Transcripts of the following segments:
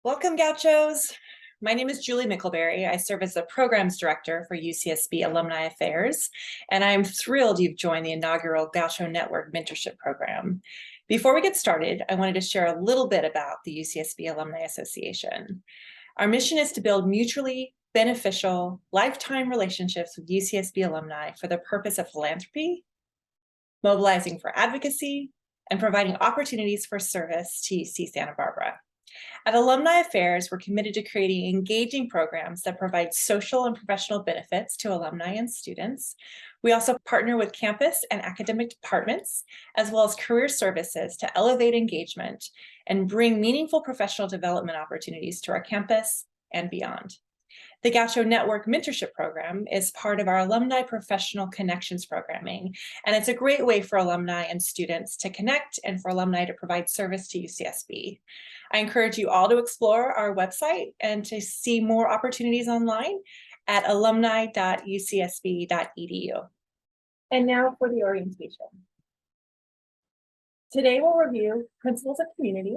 Welcome, Gauchos. My name is Julie Mickelberry. I serve as the Programs Director for UCSB Alumni Affairs, and I'm thrilled you've joined the inaugural Gaucho Network Mentorship Program. Before we get started, I wanted to share a little bit about the UCSB Alumni Association. Our mission is to build mutually beneficial, lifetime relationships with UCSB alumni for the purpose of philanthropy, mobilizing for advocacy, and providing opportunities for service to UC Santa Barbara. At Alumni Affairs, we're committed to creating engaging programs that provide social and professional benefits to alumni and students. We also partner with campus and academic departments, as well as career services to elevate engagement and bring meaningful professional development opportunities to our campus and beyond. The Gaucho Network Mentorship Program is part of our Alumni Professional Connections programming, and it's a great way for alumni and students to connect and for alumni to provide service to UCSB. I encourage you all to explore our website and to see more opportunities online at alumni.ucsb.edu. And now for the orientation. Today we'll review principles of community,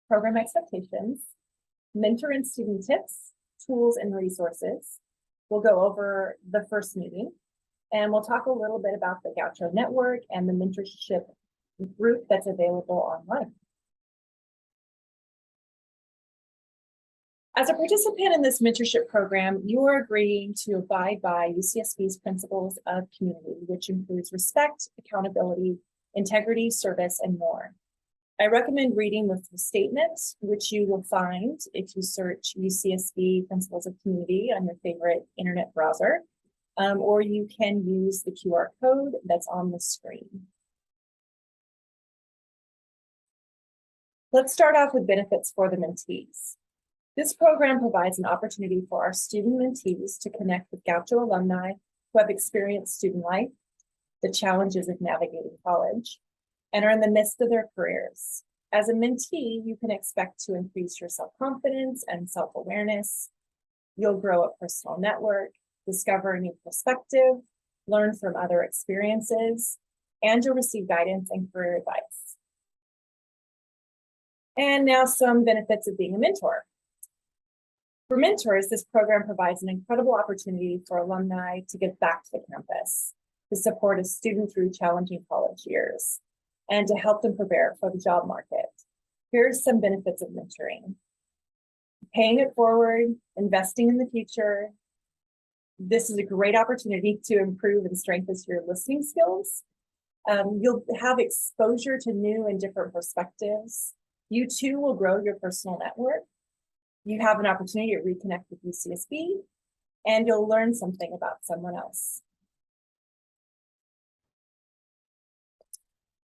program expectations, mentor and student tips, tools and resources. We'll go over the first meeting, and we'll talk a little bit about the Gaucho Network and the mentorship group that's available online. As a participant in this mentorship program, you are agreeing to abide by UCSB's principles of community, which includes respect, accountability, integrity, service, and more. I recommend reading the statement, which you will find if you search UCSB Principles of Community on your favorite internet browser, or you can use the QR code that's on the screen. Let's start off with benefits for the mentees. This program provides an opportunity for our student mentees to connect with Gaucho alumni who have experienced student life, the challenges of navigating college, and are in the midst of their careers. As a mentee, you can expect to increase your self-confidence and self-awareness. You'll grow a personal network, discover a new perspective, learn from other experiences, and you'll receive guidance and career advice. And now some benefits of being a mentor. For mentors, this program provides an incredible opportunity for alumni to give back to the campus, to support a student through challenging college years, and to help them prepare for the job market. Here's some benefits of mentoring. Paying it forward, investing in the future. This is a great opportunity to improve and strengthen your listening skills. You'll have exposure to new and different perspectives. You too will grow your personal network. You have an opportunity to reconnect with UCSB, and you'll learn something about someone else.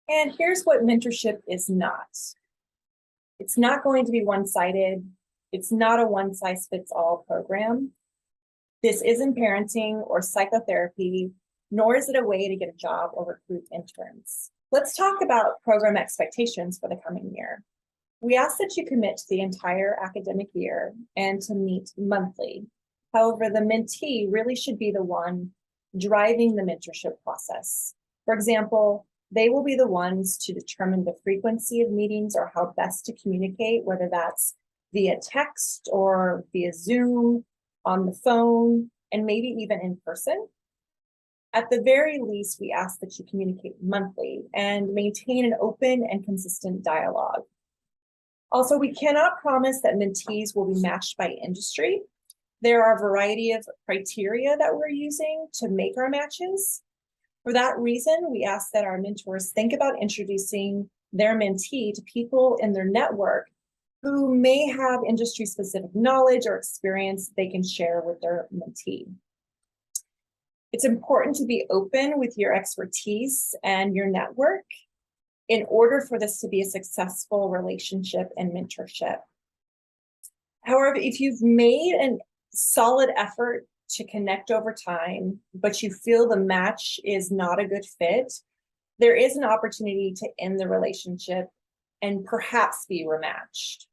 And here's what mentorship is not. It's not going to be one-sided. It's not a one-size-fits-all program. This isn't parenting or psychotherapy, nor is it a way to get a job or recruit interns. Let's talk about program expectations for the coming year. We ask that you commit to the entire academic year and to meet monthly. However, the mentee really should be the one driving the mentorship process. For example, they will be the ones to determine the frequency of meetings or how best to communicate, whether that's via text or via Zoom, on the phone, and maybe even in person. At the very least, we ask that you communicate monthly and maintain an open and consistent dialogue. Also, we cannot promise that mentees will be matched by industry. There are a variety of criteria that we're using to make our matches. For that reason, we ask that our mentors think about introducing their mentee to people in their network who may have industry-specific knowledge or experience they can share with their mentee. It's important to be open with your expertise and your network in order for this to be a successful relationship and mentorship. However, if you've made a solid effort to connect over time, but you feel the match is not a good fit, there is an opportunity to end the relationship and perhaps be rematched.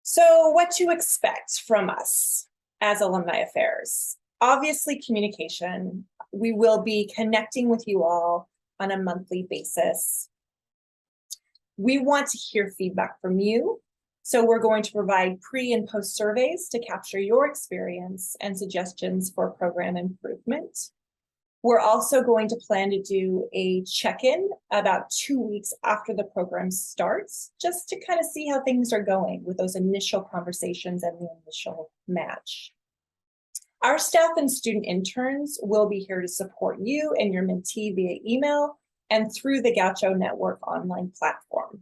So what to expect from us as Alumni Affairs? Obviously, communication. We will be connecting with you all on a monthly basis. We want to hear feedback from you. So we're going to provide pre and post surveys to capture your experience and suggestions for program improvement. We're also going to plan to do a check-in about 2 weeks after the program starts, just to kind of see how things are going with those initial conversations and the initial match. Our staff and student interns will be here to support you and your mentee via email and through the Gaucho Network online platform.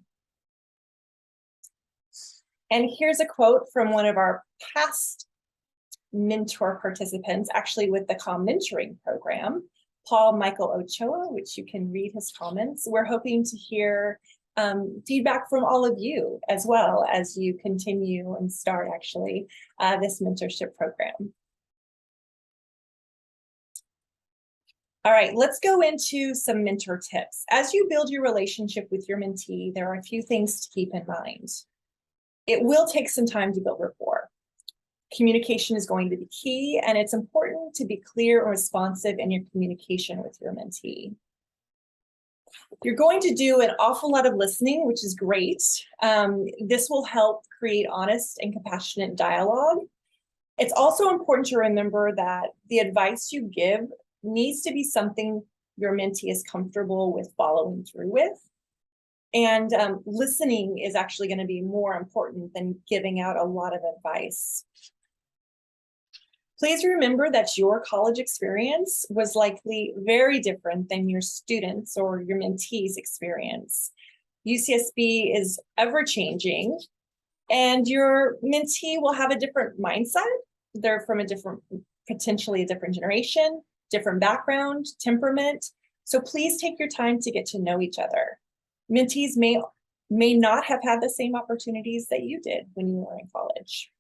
And here's a quote from one of our past mentor participants, actually with the mentoring program, Paul Michael Ochoa, which you can read his comments. We're hoping to hear feedback from all of you as well as you continue and start actually this mentorship program. All right, let's go into some mentor tips. As you build your relationship with your mentee, there are a few things to keep in mind. It will take some time to build rapport. Communication is going to be key, and it's important to be clear and responsive in your communication with your mentee. You're going to do an awful lot of listening, which is great. This will help create honest and compassionate dialogue. It's also important to remember that the advice you give needs to be something your mentee is comfortable with following through with. And listening is actually going to be more important than giving out a lot of advice. Please remember that your college experience was likely very different than your students or your mentees' experience. UCSB is ever changing, and your mentee will have a different mindset. They're from potentially a different generation, different background, temperament. So please take your time to get to know each other. Mentees may not have had the same opportunities that you did when you were in college.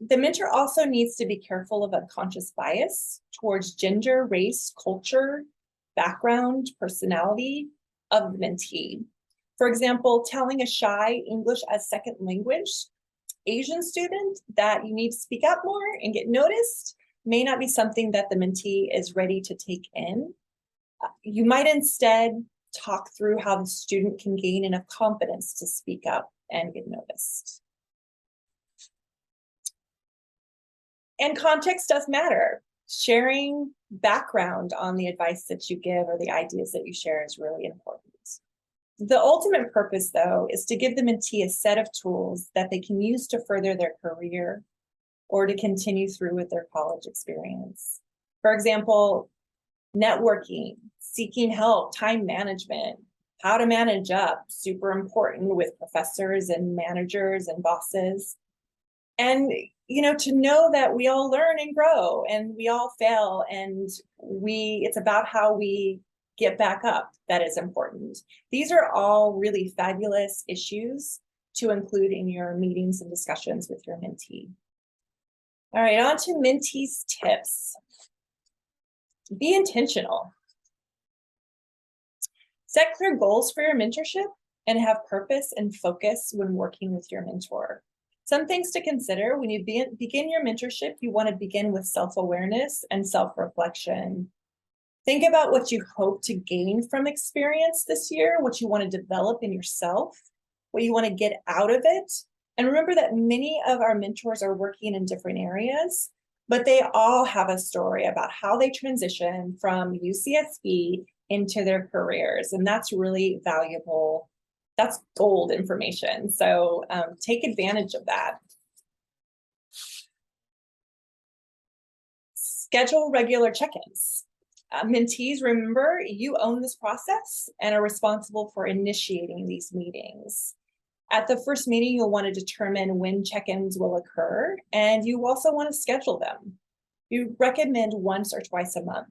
The mentor also needs to be careful of unconscious bias towards gender, race, culture, background, personality of the mentee. For example, telling a shy English as second language Asian student that you need to speak up more and get noticed may not be something that the mentee is ready to take in. You might instead talk through how the student can gain enough confidence to speak up and get noticed. And context does matter. Sharing background on the advice that you give or the ideas that you share is really important. The ultimate purpose, though, is to give the mentee a set of tools that they can use to further their career or to continue through with their college experience. For example, networking, seeking help, time management, how to manage up, super important with professors and managers and bosses. And, to know that we all learn and grow and we all fail, and it's about how we get back up that is important. These are all really fabulous issues to include in your meetings and discussions with your mentee. All right, on to mentees tips. Be intentional. Set clear goals for your mentorship and have purpose and focus when working with your mentor. Some things to consider when you begin your mentorship, you want to begin with self-awareness and self-reflection. Think about what you hope to gain from experience this year, what you want to develop in yourself, what you want to get out of it. And remember that many of our mentors are working in different areas, but they all have a story about how they transition from UCSB into their careers. And that's really valuable. That's gold information. So take advantage of that. Schedule regular check-ins. Mentees, remember, you own this process and are responsible for initiating these meetings. At the first meeting, you'll want to determine when check-ins will occur, and you also want to schedule them. You recommend once or twice a month.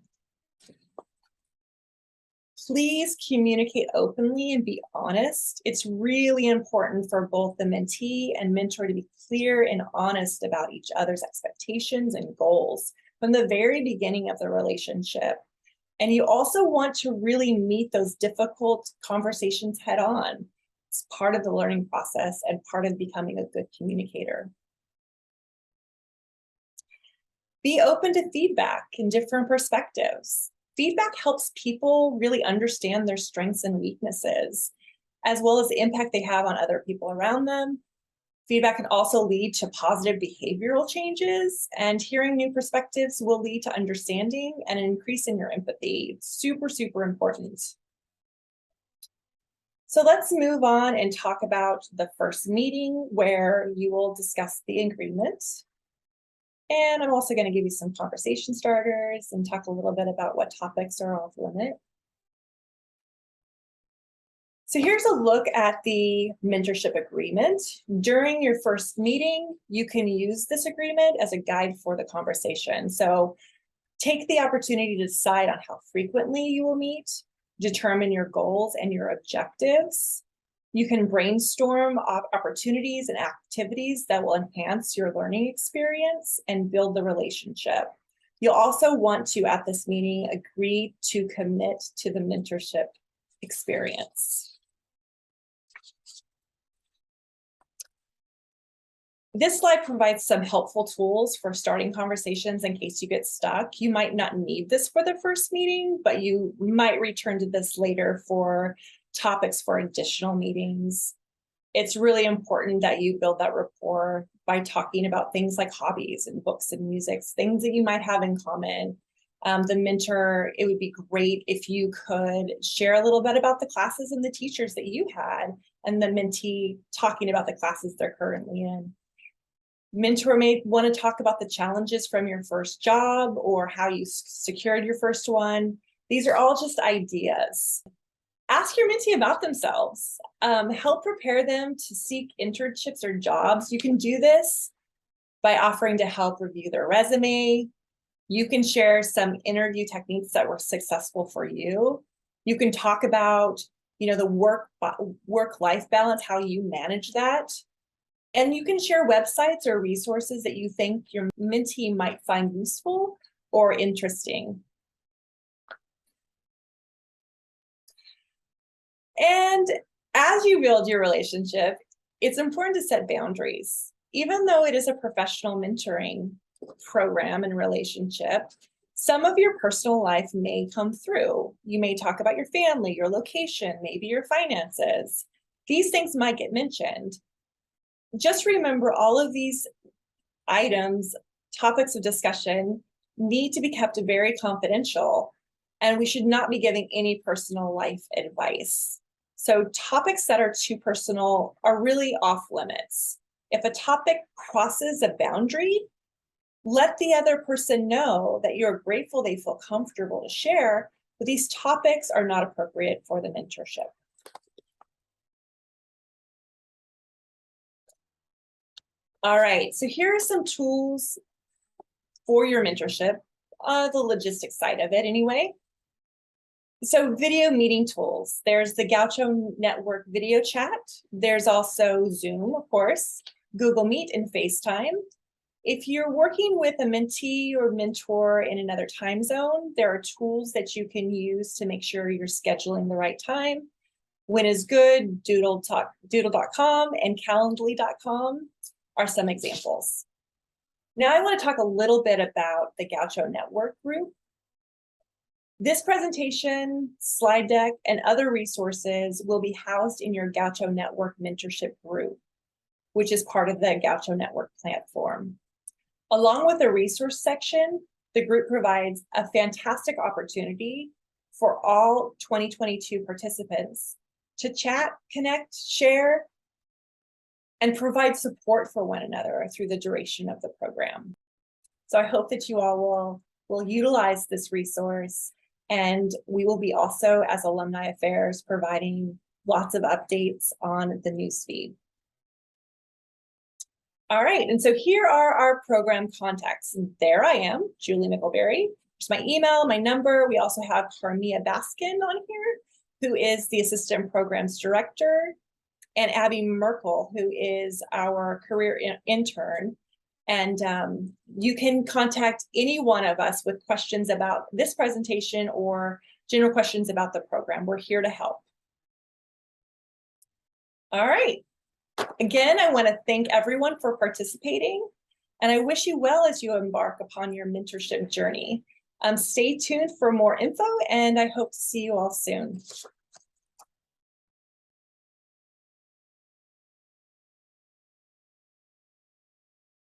Please communicate openly and be honest. It's really important for both the mentee and mentor to be clear and honest about each other's expectations and goals from the very beginning of the relationship. And you also want to really meet those difficult conversations head on. It's part of the learning process and part of becoming a good communicator. Be open to feedback and different perspectives. Feedback helps people really understand their strengths and weaknesses. as well as the impact they have on other people around them. Feedback can also lead to positive behavioral changes, and hearing new perspectives will lead to understanding and an increase in your empathy. Super, super important. So let's move on and talk about the first meeting where you will discuss the agreement. And I'm also going to give you some conversation starters and talk a little bit about what topics are off limit. So here's a look at the mentorship agreement. During your first meeting, you can use this agreement as a guide for the conversation. So take the opportunity to decide on how frequently you will meet, determine your goals and your objectives. You can brainstorm opportunities and activities that will enhance your learning experience and build the relationship. You'll also want to, at this meeting, agree to commit to the mentorship experience. This slide provides some helpful tools for starting conversations in case you get stuck. You might not need this for the first meeting, but you might return to this later for topics for additional meetings. It's really important that you build that rapport by talking about things like hobbies and books and music, things that you might have in common. The mentor, it would be great if you could share a little bit about the classes and the teachers that you had, and the mentee talking about the classes they're currently in. Mentor may want to talk about the challenges from your first job or how you secured your first one. These are all just ideas. Ask your mentee about themselves. Help prepare them to seek internships or jobs. You can do this by offering to help review their resume. You can share some interview techniques that were successful for you. You can talk about, the work-life balance, how you manage that. And you can share websites or resources that you think your mentee might find useful or interesting. And as you build your relationship, it's important to set boundaries. Even though it is a professional mentoring program and relationship, some of your personal life may come through. You may talk about your family, your location, maybe your finances. These things might get mentioned. Just remember, all of these items, topics of discussion, need to be kept very confidential, and we should not be giving any personal life advice. So topics that are too personal are really off limits. If a topic crosses a boundary, let the other person know that you're grateful they feel comfortable to share, but these topics are not appropriate for the mentorship. All right, so here are some tools for your mentorship, the logistics side of it anyway. So video meeting tools. There's the Gaucho Network video chat. There's also Zoom, of course, Google Meet and FaceTime. If you're working with a mentee or mentor in another time zone, there are tools that you can use to make sure you're scheduling the right time. When is good, doodle.com and calendly.com are some examples. Now I want to talk a little bit about the Gaucho Network group. This presentation, slide deck, and other resources will be housed in your Gaucho Network Mentorship group, which is part of the Gaucho Network platform. Along with the resource section, the group provides a fantastic opportunity for all 2022 participants to chat, connect, share, and provide support for one another through the duration of the program. So I hope that you all will utilize this resource, and we will be also, as Alumni Affairs, providing lots of updates on the newsfeed. All right, and so here are our program contacts. There I am, Julie Mickelberry. There's my email, my number. We also have Carmia Baskin on here, who is the Assistant Programs Director, and Abby Merkel, who is our career intern. And you can contact any one of us with questions about this presentation or general questions about the program. We're here to help. All right. Again, I want to thank everyone for participating, and I wish you well as you embark upon your mentorship journey. Stay tuned for more info, and I hope to see you all soon.